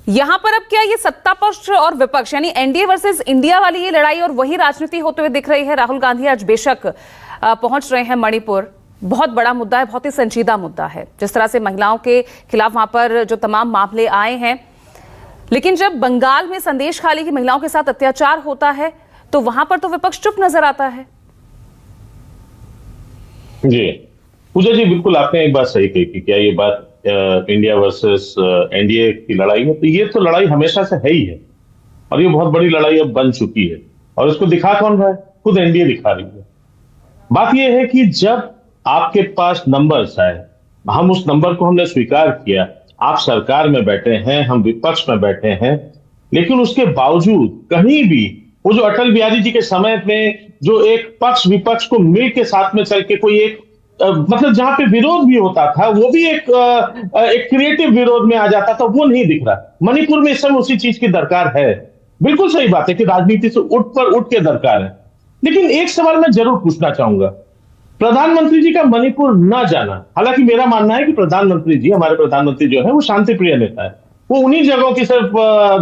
यहां पर अब क्या ये सत्ता पक्ष और विपक्ष यानी एनडीए वर्सेस इंडिया वाली ये लड़ाई और वही राजनीति होते हुए दिख रही है? राहुल गांधी आज बेशक पहुंच रहे हैं मणिपुर, बहुत बड़ा मुद्दा है, बहुत ही संजीदा मुद्दा है, जिस तरह से महिलाओं के खिलाफ वहां पर जो तमाम मामले आए हैं। लेकिन जब बंगाल में संदेश खाली की महिलाओं के साथ अत्याचार होता है तो वहां पर तो विपक्ष चुप नजर आता है। जी पूजा जी, बिल्कुल आपने एक बात सही कही कि क्या ये बात इंडिया वर्सेस एनडीए की लड़ाई है, तो ये तो लड़ाई हमेशा से है ही है और ये बहुत बड़ी लड़ाई अब बन चुकी है। और इसको दिखा कौन रहा है? खुद एनडीए दिखा रही है। बात यह है कि जब आपके पास नंबर्स आए, हम उस नंबर को हमने स्वीकार किया, आप सरकार में बैठे हैं, हम विपक्ष में बैठे हैं, लेकिन उसके बावजूद कहीं भी वो जो अटल बिहारी जी के समय में जो एक पक्ष विपक्ष को मिल के साथ में चल के कोई एक मतलब जहां पे विरोध भी होता था वो भी एक क्रिएटिव विरोध में आ जाता था, वो नहीं दिख रहा। मणिपुर में इस समय उसी चीज की दरकार है। बिल्कुल सही बात है कि राजनीति से उठ के दरकार है, लेकिन एक सवाल मैं जरूर पूछना चाहूंगा, प्रधानमंत्री जी का मणिपुर न जाना, हालांकि मेरा मानना है कि प्रधानमंत्री जी, हमारे प्रधानमंत्री जो है वो शांति प्रिय नेता है, वो उन्हीं जगहों की सिर्फ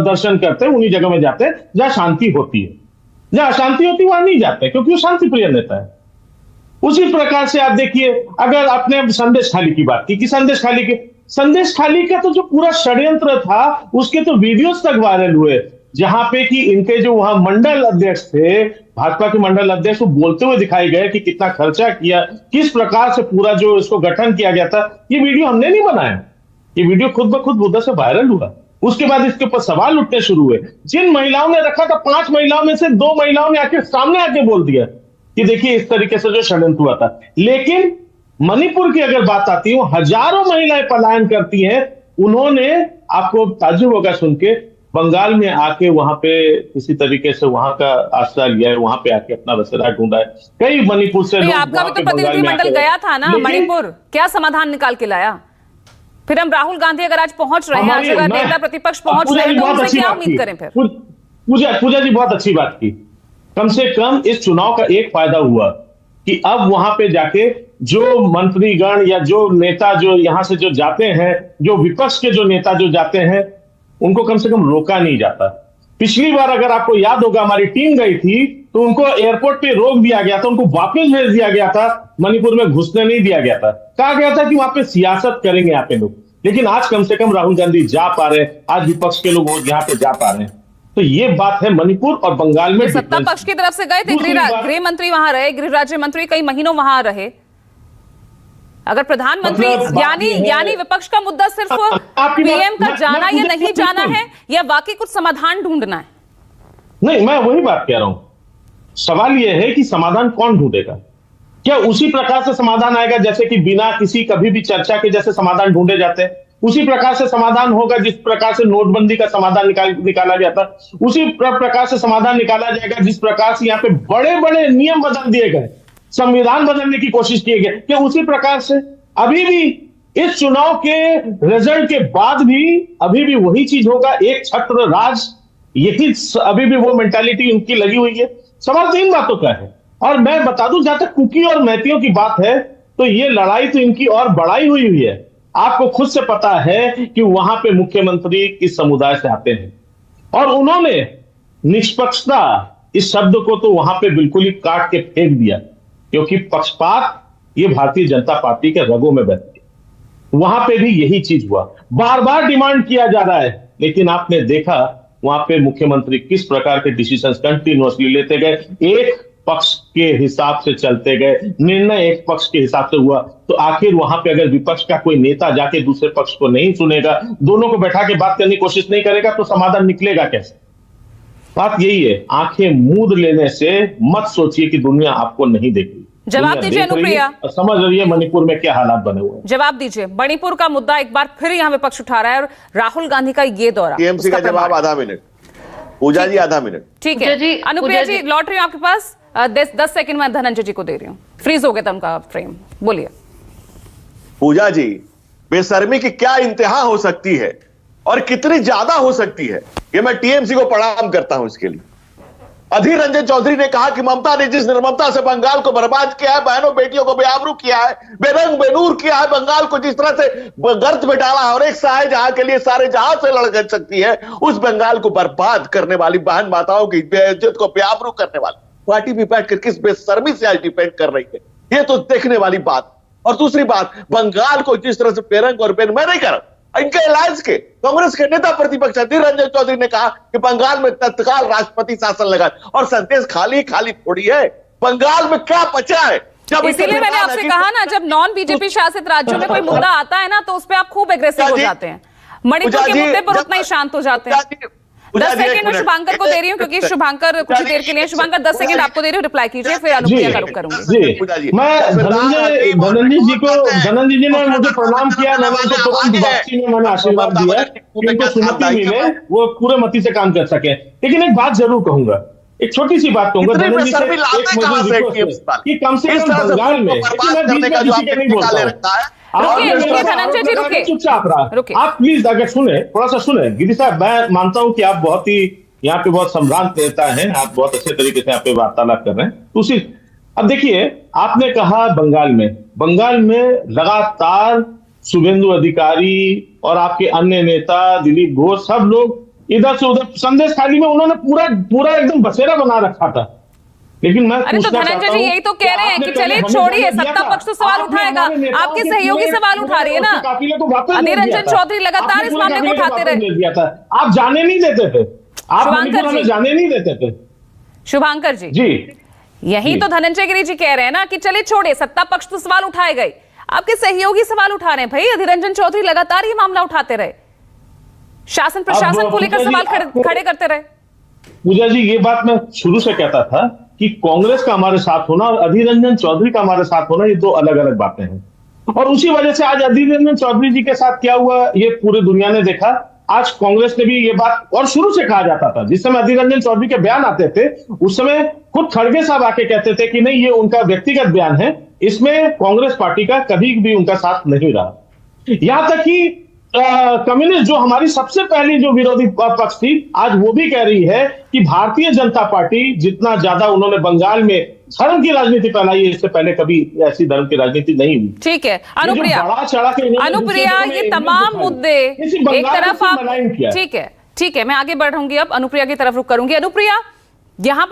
दर्शन करते हैं, उन्हीं जगहों में जाते हैं जहां शांति होती है, जहां अशांति होती है वहां नहीं जाते क्योंकि वो शांति प्रिय नेता है। उसी प्रकार से आप देखिए, अगर आपने संदेश खाली की बात की कि संदेश खाली का तो जो पूरा षड्यंत्र था उसके तो वीडियोस तक वायरल हुए, जहां पे कि इनके जो वहां मंडल अध्यक्ष थे, भाजपा के मंडल अध्यक्ष, वो बोलते हुए दिखाई गए कि कितना खर्चा किया, किस प्रकार से पूरा जो इसको गठन किया गया था। ये वीडियो हमने नहीं बनाया, ये वीडियो खुद ब खुद उधर से वायरल हुआ। उसके बाद इसके ऊपर सवाल उठने शुरू हुए। जिन महिलाओं ने रखा था, 5 महिलाओं में से 2 महिलाओं ने आके सामने आके बोल दिया कि देखिए इस तरीके से जो षड्यंत्र हुआ था। लेकिन मणिपुर की अगर बात आती है, हजारों महिलाएं पलायन करती हैं। उन्होंने, आपको ताज्जुब होगा सुन के, बंगाल में आके वहां पे किसी तरीके से वहां का आश्रय लिया है, वहां पे आके अपना बसेरा ढूंढा है। कई मणिपुर से लोग, आपका भी तो प्रतिनिधिमंडल गया था ना मणिपुर, क्या समाधान निकाल के लाया? फिर हम राहुल गांधी अगर आज पहुंच रहे हैं, आज अगर नेता प्रतिपक्ष पहुंच रहे हैं तो उनसे क्या उम्मीद करें फिर? पूजा जी बहुत अच्छी बात की। कम से कम इस चुनाव का एक फायदा हुआ कि अब वहां पे जाके जो मंत्रीगण या जो नेता जो यहां से जो जाते हैं, जो विपक्ष के जो नेता जो जाते हैं, उनको कम से कम रोका नहीं जाता। पिछली बार अगर आपको याद होगा, हमारी टीम गई थी तो उनको एयरपोर्ट पे रोक दिया गया था, उनको वापस भेज दिया गया था, मणिपुर में घुसने नहीं दिया गया था। कहा गया था कि वहां पे सियासत करेंगे यहाँ पे लोग। लेकिन आज कम से कम राहुल गांधी जा पा रहे हैं, आज विपक्ष के लोग यहाँ पे जा पा रहे हैं। तो ये बात है मणिपुर और बंगाल में। सत्ता पक्ष की तरफ से गए थे, गृह मंत्री वहां रहे, गृह राज्य मंत्री कई महीनों वहां रहे। अगर प्रधानमंत्री यानी विपक्ष का मुद्दा सिर्फ पीएम का जाना या नहीं जाना है, या वाकई कुछ समाधान ढूंढना है? नहीं, मैं वही बात कह रहा हूं। सवाल यह है कि समाधान कौन ढूंढेगा? क्या उसी प्रकार से समाधान आएगा जैसे कि बिना किसी कभी भी चर्चा के जैसे समाधान ढूंढे जाते हैं? उसी प्रकार से समाधान होगा जिस प्रकार से नोटबंदी का समाधान निकाला गया था? उसी प्रकार से समाधान निकाला जाएगा जिस प्रकार से यहाँ पे बड़े बड़े नियम बदल दिए गए, संविधान बदलने की कोशिश की गई? क्या उसी प्रकार से अभी भी इस चुनाव के रिजल्ट के बाद भी अभी भी वही चीज होगा? एक छत्र राज, यही अभी भी वो मेंटालिटी उनकी लगी हुई है। सवाल 3 बातों का है। और मैं बता दूं, जहां तक कुकी और मैतियों की बात है, तो ये लड़ाई तो इनकी और बढ़ाई हुई है। आपको खुद से पता है कि वहां पे मुख्यमंत्री किस समुदाय से आते हैं, और उन्होंने निष्पक्षता इस शब्द को तो वहां पे बिल्कुल ही काट के फेंक दिया, क्योंकि पक्षपात ये भारतीय जनता पार्टी के रगों में बहती है। वहां पे भी यही चीज हुआ, बार बार डिमांड किया जा रहा है, लेकिन आपने देखा वहां पे मुख्यमंत्री किस प्रकार के डिसीजंस कंटिन्यूअसली लेते गए, एक पक्ष के हिसाब से चलते गए, निर्णय एक पक्ष के हिसाब से हुआ। तो आखिर वहां पे अगर विपक्ष का कोई नेता जाके दूसरे पक्ष को नहीं सुनेगा, दोनों को बैठा के बात करने की कोशिश नहीं करेगा, तो समाधान निकलेगा कैसे? बात यही है, आंखें मूंद लेने से मत सोचिए कि दुनिया आपको नहीं देख रही। जवाब दीजिए अनुप्रिया, समझ रही है मणिपुर में क्या हालात बने हुए हैं। जवाब दीजिए, मणिपुर का मुद्दा एक बार फिर यहाँ विपक्ष उठा रहा है, और राहुल गांधी का ये दौरा, टीएमसी का जवाब आधा मिनट। पूजा जी आधा मिनट। ठीक है अनुप्रिया जी, लौट रही हूँ आपके पास। 10 सेकंड में धनंजय जी को दे रही हूँ। फ्रीज हो गया था उनका फ्रेम, बोलिए। पूजा जी, बेशर्मी की क्या इंतहा हो सकती है और कितनी ज्यादा हो सकती है, ये मैं टीएमसी को प्रणाम करता हूं इसके लिए। अधीर रंजन चौधरी ने कहा कि ममता ने जिस निर्ममता से बंगाल को बर्बाद किया है, बहनों बेटियों को बेआबरू किया है, बेरंग बेनूर किया है, बंगाल को जिस तरह से गर्त में डाला है और एक शाहजहां के लिए सारे जहां से लड़ सकती है, उस बंगाल को बर्बाद करने वाली बहन माताओं की बेइज्जत को बेआबरू करने वाली पार्टी भी बैठकर किस बेशर्मी से आज डिफेंड कर रही है, ये तो देखने वाली बात। और दूसरी बात, बंगाल को जिस तरह से बेरंग और बेन मैं नहीं कर रहा, इनके अलायंस के कांग्रेस के नेता प्रतिपक्ष अधीर रंजन चौधरी ने कहा कि बंगाल में तत्काल राष्ट्रपति शासन लगा, और संदेश खाली खाली थोड़ी है, बंगाल में क्या बचा है। जब इसीलिए मैंने आपसे कहा ना, जब नॉन बीजेपी शासित राज्यों में कोई मुद्दा आता है ना, तो उस पर आप खूब एग्रेसिव हो जाते हैं। मणिपुर के मुद्दे पर उतना ही शांत हो जाते हैं। 10 सेकंड में शुभांकर को दे रही हूँ, क्योंकि शुभांकर कुछ देर के लिए, शुभांकर 10 सेकंड आपको दे रही हूँ, रिप्लाई कीजिए, फिर अनुप्रिया का रुख करूंगी। मैं धनंजय जी ने मुझे प्रणाम किया, मैंने उनको तुरंत वापसी में मैंने आशीर्वाद दिया कि उनको सुनती मिले, वो पूरे मति से काम कर सके। लेकिन एक बात जरूर कहूंगा, एक छोटी सी बात कहूंगा धनंजय जी से, कि कम से कम बंगाल में, मैं बीच में किसी के नहीं बोलता हूँ, धनंजय जी रुकिए, चुपचाप रहा आप प्लीज, अगर सुने, थोड़ा सा सुने। गिरी साहब, मैं मानता हूं कि आप बहुत ही यहाँ पे बहुत सम्रांत नेता हैं, आप बहुत अच्छे तरीके से यहाँ पे वार्तालाप कर रहे हैं। उसी अब देखिए, आपने कहा बंगाल में लगातार शुभेंदु अधिकारी और आपके अन्य नेता दिलीप घोष, सब लोग इधर से उधर संदेश खाली में उन्होंने पूरा एकदम बसेरा बना रखा था। लेकिन मैं अरे तो धनंजय जी यही तो कह रहे हैं कि चलिए छोड़िए, सत्ता पक्ष तो सवाल उठाएगा, आपके सहयोगी सवाल उठा रही है ना। अधीर रंजन चौधरी लगातार इस मामले को उठाते रहे। आप जाने नहीं देते थे, आप हमें जाने नहीं देते थे। शुभांकर जी यही तो धनंजय गिरी जी कह रहे हैं ना कि चलिए छोड़िए, सत्ता पक्ष तो सवाल उठाए गए, आपके सहयोगी सवाल उठा रहे हैं। भाई अधीर रंजन चौधरी लगातार ये मामला उठाते रहे, शासन प्रशासन को लेकर सवाल खड़े करते रहे। पूजा जी, ये बात मैं शुरू से कहता था कि कांग्रेस का हमारे साथ होना और अधीर रंजन चौधरी का हमारे साथ होना, ये दो अलग अलग बातें हैं। और उसी वजह से आज अधीर रंजन चौधरी जी के साथ क्या हुआ, ये पूरी दुनिया ने देखा। आज कांग्रेस ने भी ये बात, और शुरू से कहा जाता था, जिस समय अधीर रंजन चौधरी के बयान आते थे, उस समय खुद खड़गे साहब आके कहते थे कि नहीं, ये उनका व्यक्तिगत बयान है, इसमें कांग्रेस पार्टी का कभी भी उनका साथ नहीं रहा। यहां तक कि कम्युनिस्ट, जो हमारी सबसे पहली जो विरोधी पक्ष थी, आज वो भी कह रही है कि भारतीय जनता पार्टी जितना ज्यादा उन्होंने बंगाल में धर्म की राजनीति फैलाई है, इससे पहले कभी ऐसी धर्म की राजनीति नहीं हुई। ठीक है अनुप्रिया, ये तमाम मुद्दे एक तरफ आप, ठीक है मैं आगे बढ़ूंगी, अब अनुप्रिया की तरफ रुख करूंगी। अनुप्रिया, यहाँ